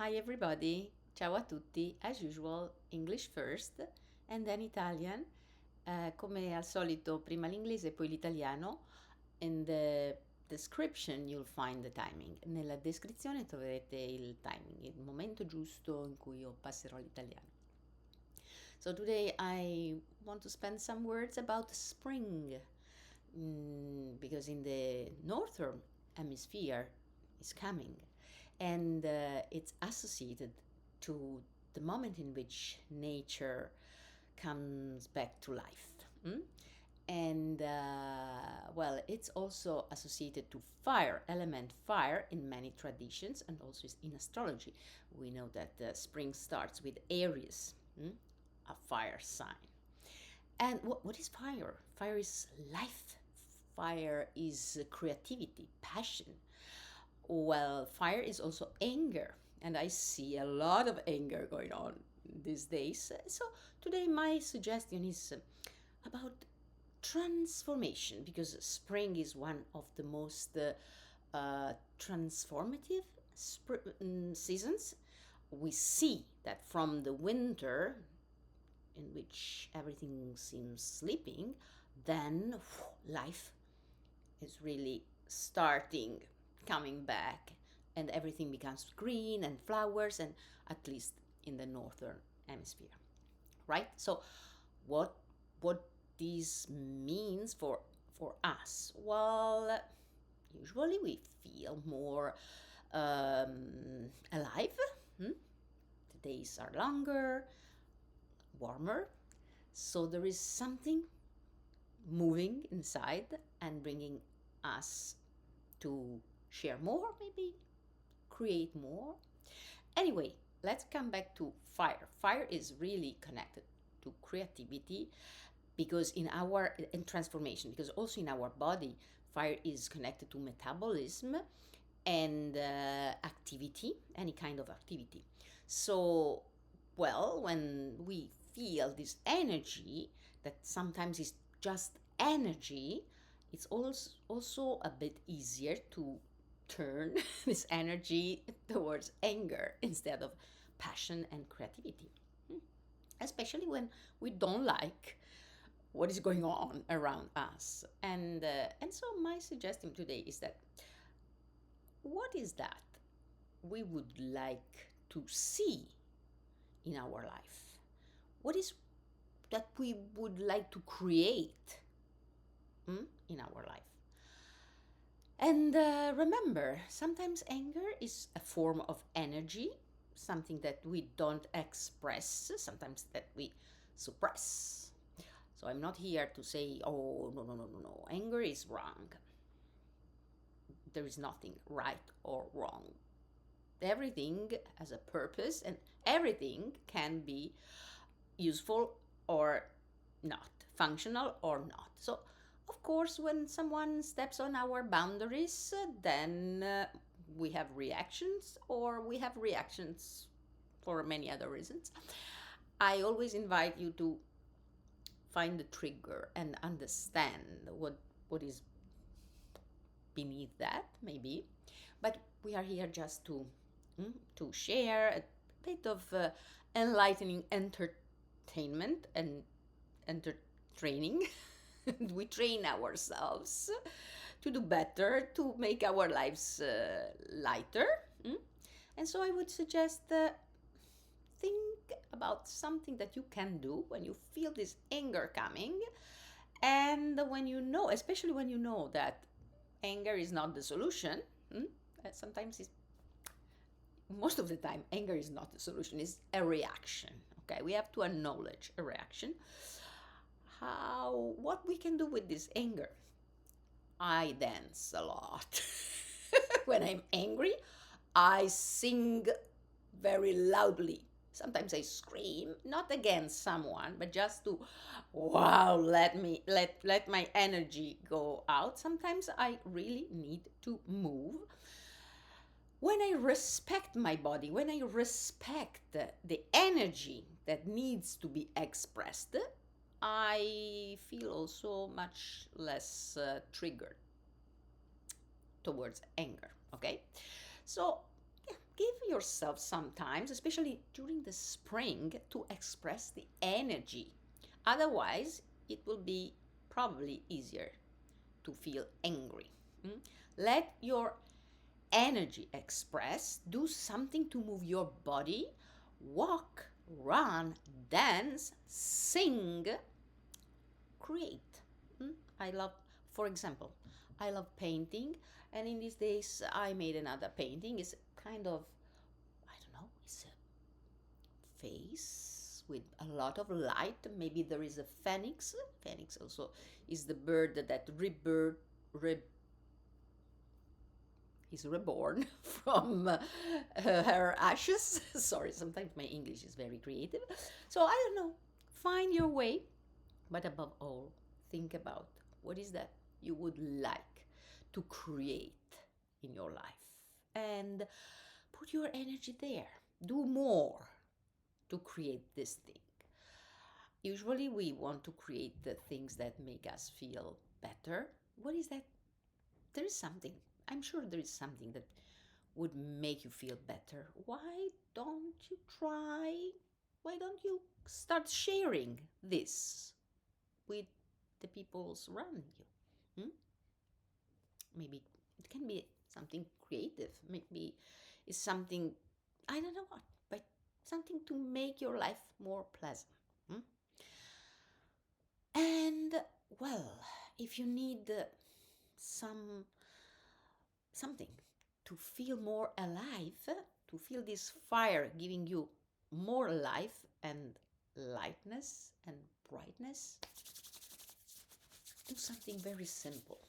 Hi everybody, ciao a tutti, as usual English first and then Italian. Come al solito prima l'inglese e poi l'italiano. In the description you'll find the timing. Nella descrizione troverete il timing, il momento giusto in cui io passerò all'italiano. So today I want to spend some words about spring, because in the northern hemisphere is coming, and it's associated to the moment in which nature comes back to life. And well, it's also associated to fire, element fire, in many traditions, and also in astrology. We know that spring starts with Aries, a fire sign. And what is fire? Fire is life. Fire is creativity, passion. Well, fire is also anger, and I see a lot of anger going on these days. So today my suggestion is about transformation, because spring is one of the most transformative seasons. We see that from the winter, in which everything seems sleeping, then life is really starting, coming back, and everything becomes green and flowers, and at least in the northern hemisphere, right? So what this means for us? Well, usually we feel more alive. The days are longer, warmer, so there is something moving inside and bringing us to share more, maybe create more. Anyway, let's come back to fire. Fire is really connected to creativity, because in transformation, because also in our body, fire is connected to metabolism and activity, any kind of activity. So, well, when we feel this energy, that sometimes is just energy, it's also a bit easier to turn this energy towards anger instead of passion and creativity. Especially when we don't like what is going on around us. And so my suggestion today is that, what is that we would like to see in our life? What is that we would like to create in our life? And remember, sometimes anger is a form of energy, something that we don't express, sometimes that we suppress. So I'm not here to say, oh, no, anger is wrong. There is nothing right or wrong. Everything has a purpose, and everything can be useful or not, functional or not. So, of course, when someone steps on our boundaries, then we have reactions, or we have reactions for many other reasons. I always invite you to find the trigger and understand what is beneath that, maybe. But we are here just to share a bit of enlightening entertainment and training. We train ourselves to do better, to make our lives lighter. And so I would suggest think about something that you can do when you feel this anger coming, and when you know, especially when you know that anger is not the solution. Sometimes it's, most of the time, anger is not the solution, it's a reaction. Okay, we have to acknowledge a reaction. What we can do with this anger? I dance a lot. When I'm angry, I sing very loudly. Sometimes I scream, not against someone, but just to, wow, let my energy go out. Sometimes I really need to move. When I respect my body, when I respect the energy that needs to be expressed, I feel also much less triggered towards anger. Okay, so give yourself sometimes, especially during the spring, to express the energy. Otherwise, it will be probably easier to feel angry. Let your energy express, do something to move your body, walk, run, dance, sing, create. I love, for example, I love painting, and in these days I made another painting. It's kind of, I don't know, it's a face with a lot of light. Maybe there is a phoenix. Phoenix also is the bird that is reborn from her ashes. Sorry, sometimes my English is very creative. So I don't know, find your way, but above all, think about what is that you would like to create in your life, and put your energy there. Do more to create this thing. Usually we want to create the things that make us feel better. What is that? There is something, I'm sure there is something that would make you feel better. Why don't you try? Why don't you start sharing this with the people surrounding you? Maybe it can be something creative. Maybe it's something, I don't know what, but something to make your life more pleasant. And well, if you need something to feel more alive, to feel this fire giving you more life and lightness and brightness, do something very simple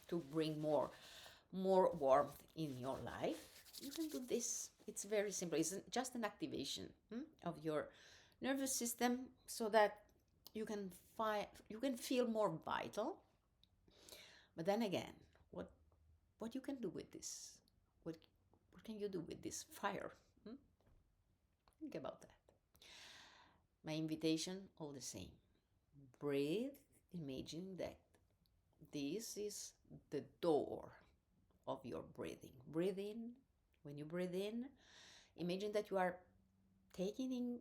to bring more warmth in your life. You can do this. It's very simple. It's just an activation of your nervous system, so that you can feel more vital. But then again, what you can do with this? What can you do with this fire? Think about that. My invitation, all the same. Breathe. Imagine that this is the door of your breathing. Breathe in. When you breathe in, imagine that you are taking in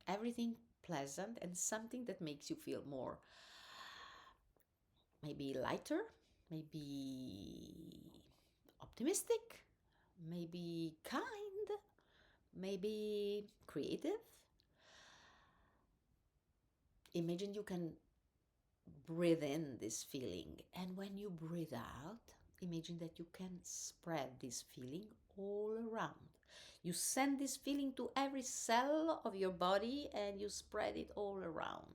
everything pleasant and something that makes you feel more, maybe lighter, maybe optimistic, maybe kind, maybe creative. Imagine you can breathe in this feeling, and when you breathe out, imagine that you can spread this feeling all around. You send this feeling to every cell of your body, and you spread it all around.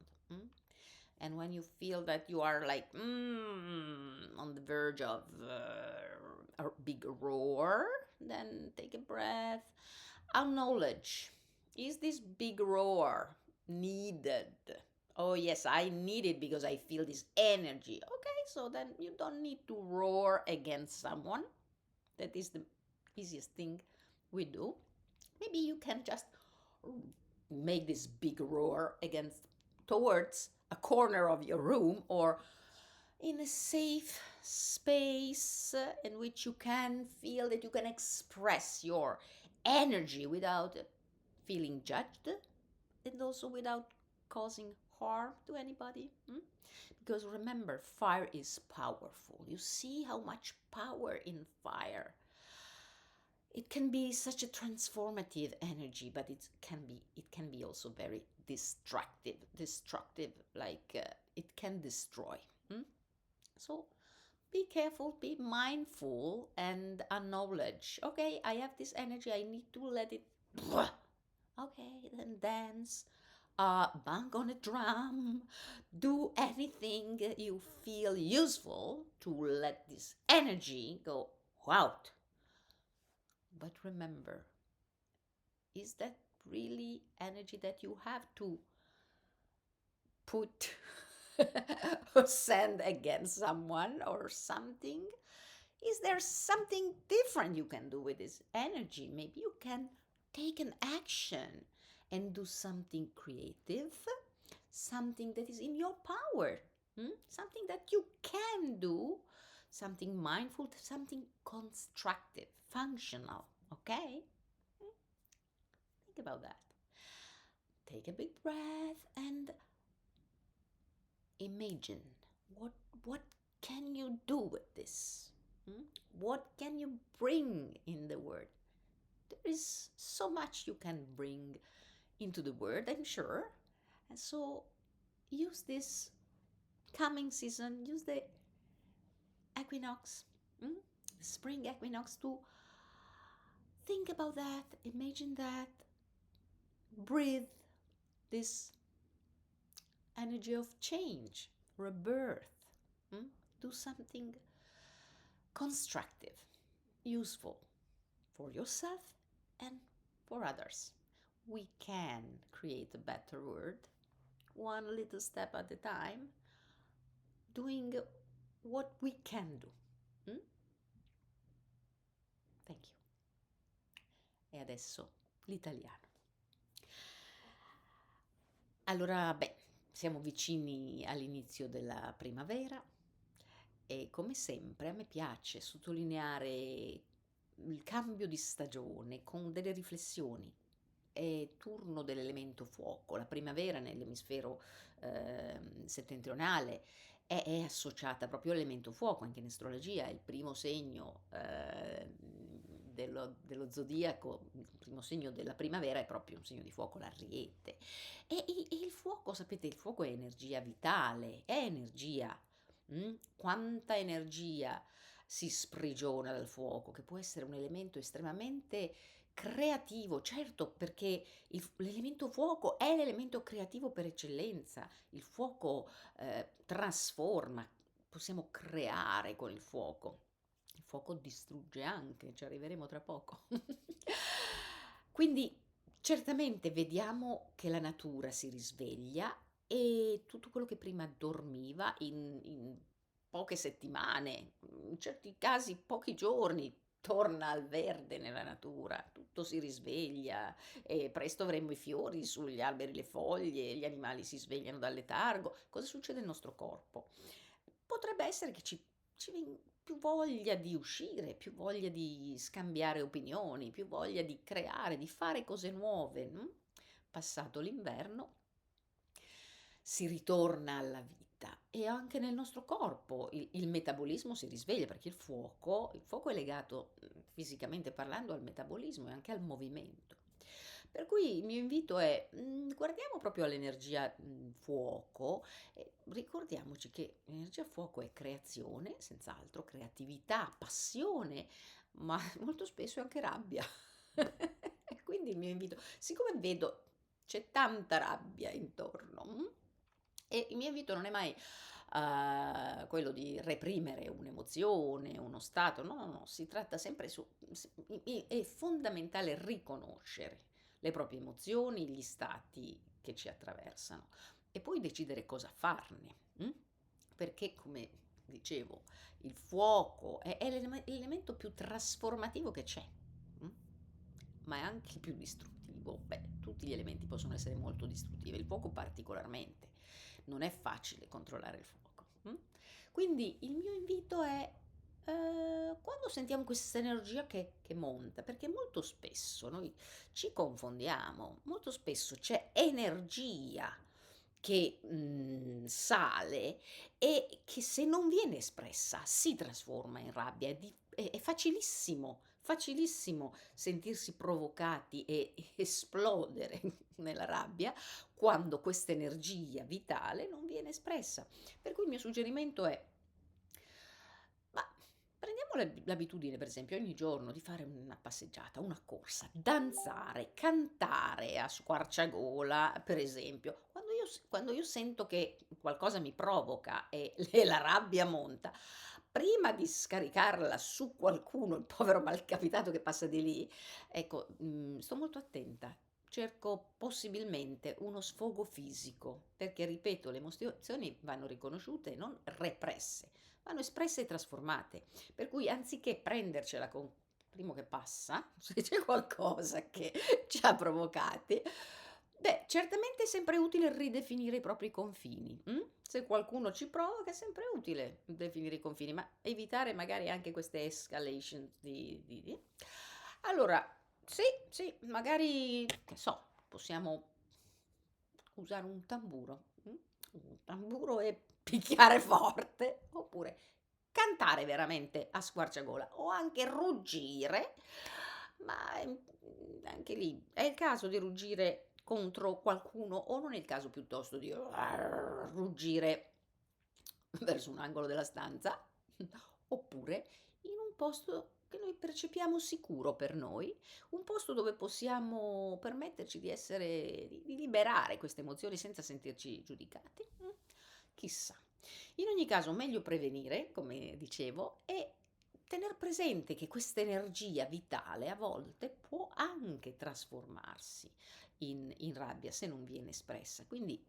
And when you feel that you are like on the verge of a big roar, then take a breath. Acknowledge, is this big roar needed? Oh yes, I need it because I feel this energy. Okay, so then you don't need to roar against someone. That is the easiest thing we do. Maybe you can just make this big roar towards a corner of your room, or in a safe space in which you can feel that you can express your energy without feeling judged, and also without causing harm to anybody. Because remember, fire is powerful. You see how much power in fire. It can be such a transformative energy, but it can be also very destructive, like it can destroy. So be careful, be mindful, and acknowledge, okay, I have this energy, I need to let it, okay, then dance, bang on a drum, do anything you feel useful to let this energy go out. But remember, is that really energy that you have to put or send against someone or something? Is there something different you can do with this energy? Maybe you can take an action and do something creative, something that is in your power, something that you can do, something mindful, something constructive, functional. Okay? Think about that. Take a big breath and imagine what can you do with this? What can you bring in the word? There is so much you can bring into the word, I'm sure. And so use this coming season, use the equinox, the spring equinox, to think about that, imagine that, breathe this energy of change, rebirth. Do something constructive, useful for yourself and for others. We can create a better world, one little step at a time, doing what we can do. Thank you. E adesso l'italiano. Allora, siamo vicini all'inizio della primavera e come sempre a me piace sottolineare il cambio di stagione con delle riflessioni. È turno dell'elemento fuoco. La primavera nell'emisfero settentrionale è associata proprio all'elemento fuoco, anche in astrologia è il primo segno dello zodiaco, il primo segno della primavera è proprio un segno di fuoco, l'Ariete. E il fuoco, sapete, il fuoco è energia vitale, è energia. Quanta energia si sprigiona dal fuoco, che può essere un elemento estremamente creativo, certo, perché l'elemento fuoco è l'elemento creativo per eccellenza. Il fuoco trasforma, possiamo creare con il fuoco. Il fuoco distrugge anche, ci arriveremo tra poco. Quindi certamente vediamo che la natura si risveglia e tutto quello che prima dormiva in poche settimane, in certi casi pochi giorni, torna al verde nella natura, tutto si risveglia e presto avremo i fiori sugli alberi, le foglie, gli animali si svegliano dal letargo. Cosa succede nel nostro corpo? Potrebbe essere che ci viene più voglia di uscire, più voglia di scambiare opinioni, più voglia di creare, di fare cose nuove. Passato l'inverno si ritorna alla vita e anche nel nostro corpo il metabolismo si risveglia, perché il fuoco è legato fisicamente parlando al metabolismo e anche al movimento. Per cui il mio invito è guardiamo proprio all'energia fuoco e ricordiamoci che l'energia fuoco è creazione, senz'altro, creatività, passione, ma molto spesso è anche rabbia. E quindi il mio invito, siccome vedo c'è tanta rabbia intorno, e il mio invito non è mai quello di reprimere un'emozione, uno stato, no, no, no, si tratta sempre è fondamentale riconoscere le proprie emozioni, gli stati che ci attraversano e poi decidere cosa farne, perché come dicevo, il fuoco è l'elemento più trasformativo che c'è, ma è anche il più distruttivo. Tutti gli elementi possono essere molto distruttivi, il fuoco particolarmente. Non è facile controllare il fuoco. Quindi il mio invito è quando sentiamo questa energia che monta, perché molto spesso noi ci confondiamo, molto spesso c'è energia che sale e che se non viene espressa si trasforma in rabbia. È facilissimo, facilissimo sentirsi provocati e esplodere nella rabbia quando questa energia vitale non viene espressa. Per cui il mio suggerimento è, ma prendiamo l'abitudine, per esempio, ogni giorno di fare una passeggiata, una corsa, danzare, cantare a squarciagola, per esempio. Quando io sento che qualcosa mi provoca e la rabbia monta, prima di scaricarla su qualcuno, il povero malcapitato che passa di lì, ecco, sto molto attenta. Cerco possibilmente uno sfogo fisico, perché ripeto, le emozioni vanno riconosciute e non represse, vanno espresse e trasformate. Per cui anziché prendercela con il primo che passa, se c'è qualcosa che ci ha provocati, certamente è sempre utile ridefinire i propri confini. Se qualcuno ci provoca è sempre utile definire i confini, ma evitare magari anche queste escalation Allora, sì, magari, che so, possiamo usare un tamburo, un tamburo e picchiare forte, oppure cantare veramente a squarciagola o anche ruggire, ma anche lì è il caso di ruggire contro qualcuno o non è il caso piuttosto di ruggire verso un angolo della stanza, oppure in un posto che noi percepiamo sicuro per noi, un posto dove possiamo permetterci di essere, di liberare queste emozioni senza sentirci giudicati. Chissà. In ogni caso, meglio prevenire, come dicevo, e tener presente che questa energia vitale a volte può anche trasformarsi in rabbia se non viene espressa. Quindi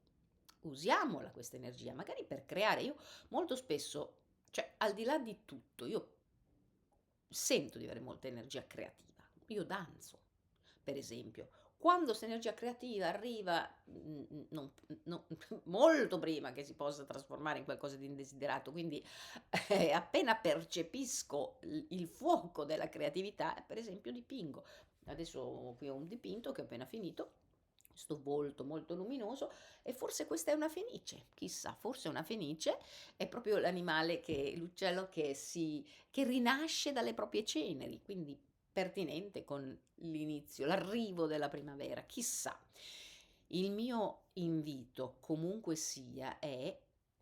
usiamola questa energia, magari per creare. Io molto spesso, cioè al di là di tutto, io sento di avere molta energia creativa. Io danzo, per esempio. Quando questa energia creativa arriva molto prima che si possa trasformare in qualcosa di indesiderato, quindi appena percepisco il fuoco della creatività, per esempio dipingo. Adesso qui ho un dipinto che ho appena finito, questo volto molto luminoso, e forse questa è una fenice, chissà, forse una fenice è proprio l'animale, l'uccello che rinasce dalle proprie ceneri, quindi pertinente con l'inizio, l'arrivo della primavera, chissà. Il mio invito, comunque sia, è: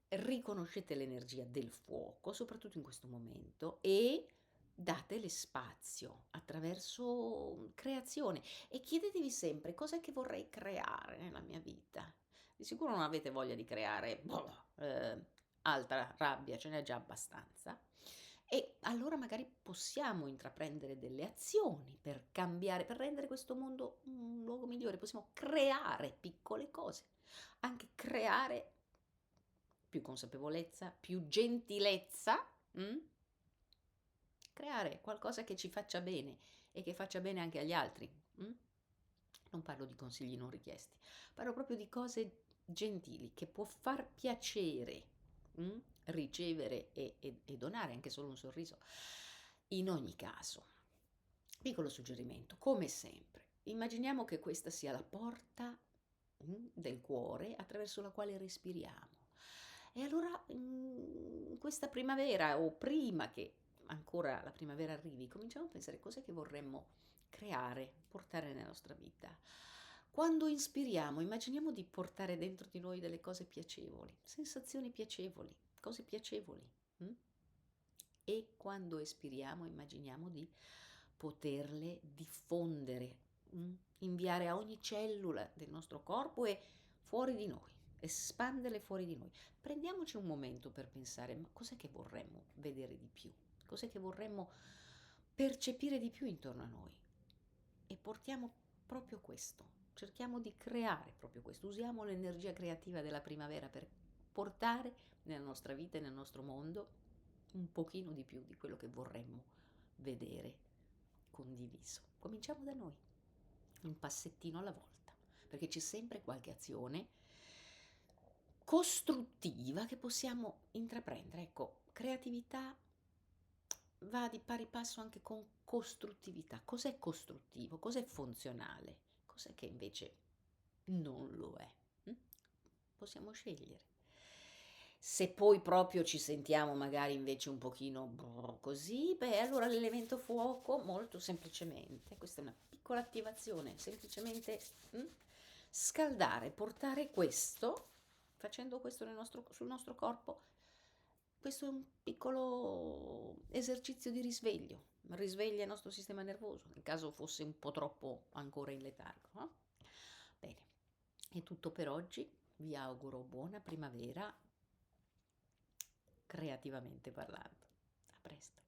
riconoscete l'energia del fuoco, soprattutto in questo momento, e datele spazio attraverso creazione, e chiedetevi sempre: cos'è che vorrei creare nella mia vita? Di sicuro non avete voglia di creare altra rabbia, ce n'è già abbastanza. E allora magari possiamo intraprendere delle azioni per cambiare, per rendere questo mondo un luogo migliore. Possiamo creare piccole cose, anche creare più consapevolezza, più gentilezza, creare qualcosa che ci faccia bene e che faccia bene anche agli altri. Non parlo di consigli non richiesti, parlo proprio di cose gentili che può far piacere ricevere e donare anche solo un sorriso. In ogni caso, piccolo suggerimento, come sempre, immaginiamo che questa sia la porta del cuore attraverso la quale respiriamo. E allora, questa primavera, o prima che ancora la primavera arrivi, cominciamo a pensare cos'è che vorremmo creare, portare nella nostra vita. Quando inspiriamo, immaginiamo di portare dentro di noi delle cose piacevoli, sensazioni piacevoli, cose piacevoli. E quando espiriamo, immaginiamo di poterle diffondere, inviare a ogni cellula del nostro corpo e fuori di noi, espanderle fuori di noi. Prendiamoci un momento per pensare: ma cos'è che vorremmo vedere di più? Cos'è che vorremmo percepire di più intorno a noi? E portiamo proprio questo, cerchiamo di creare proprio questo, usiamo l'energia creativa della primavera per portare nella nostra vita e nel nostro mondo un pochino di più di quello che vorremmo vedere condiviso. Cominciamo da noi, un passettino alla volta, perché c'è sempre qualche azione costruttiva che possiamo intraprendere. Ecco, creatività va di pari passo anche con costruttività. Cos'è costruttivo? Cos'è funzionale? Cos'è che invece non lo è? Possiamo scegliere. Se poi proprio ci sentiamo magari invece un pochino così, beh, allora l'elemento fuoco, molto semplicemente, questa è una piccola attivazione, semplicemente scaldare, portare questo, facendo questo sul nostro corpo. Questo è un piccolo esercizio di risveglio, risveglia il nostro sistema nervoso, nel caso fosse un po' troppo ancora in letargo, no? Bene, è tutto per oggi. Vi auguro buona primavera, creativamente parlando. A presto.